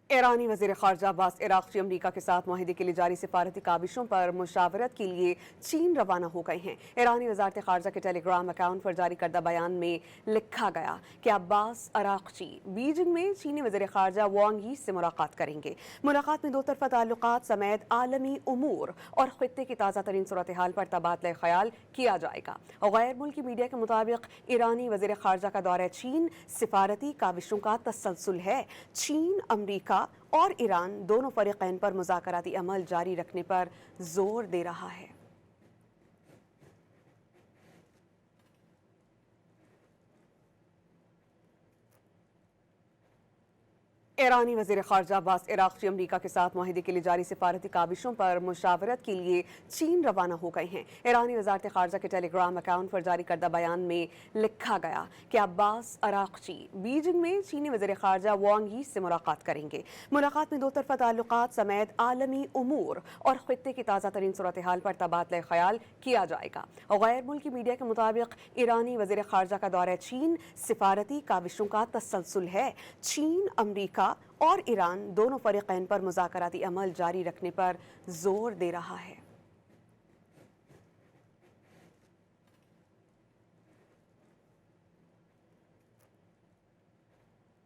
ایرانی وزیر خارجہ عباس عراقچی امریکہ کے ساتھ معاہدے کے لیے جاری سفارتی کاوشوں پر مشاورت کے لیے چین روانہ ہو گئے ہیں۔ ایرانی وزارت خارجہ کے ٹیلی گرام اکاؤنٹ پر جاری کردہ بیان میں لکھا گیا کہ عباس عراقچی بیجنگ میں چینی وزیر خارجہ وانگ یی سے ملاقات کریں گے۔ ملاقات میں دو طرفہ تعلقات سمیت عالمی امور اور خطے کی تازہ ترین صورتحال پر تبادلہ خیال کیا جائے گا۔ غیر ملکی میڈیا کے مطابق ایرانی وزیر خارجہ کا دورہ چین سفارتی کاوشوں کا تسلسل ہے۔ چین، امریکہ اور ایران دونوں فریقین پر مذاکراتی عمل جاری رکھنے پر زور دے رہا ہے۔ ایرانی وزیر خارجہ عباس عراقچی امریکہ کے ساتھ معاہدے کے لیے جاری سفارتی کاوشوں پر مشاورت کے لیے چین روانہ ہو گئے ہیں۔ ایرانی وزارت خارجہ کے ٹیلی گرام اکاؤنٹ پر جاری کردہ بیان میں لکھا گیا کہ عباس عراقچی بیجنگ میں چینی وزیر خارجہ وانگ یی سے ملاقات کریں گے۔ ملاقات میں دو طرفہ تعلقات سمیت عالمی امور اور خطے کی تازہ ترین صورتحال پر تبادلہ خیال کیا جائے گا۔ غیر ملکی میڈیا کے مطابق ایرانی وزیر خارجہ کا دورہ چین سفارتی کاوشوں کا تسلسل ہے۔ چین، امریکہ اور ایران دونوں فریقین پر مذاکراتی عمل جاری رکھنے پر زور دے رہا ہے۔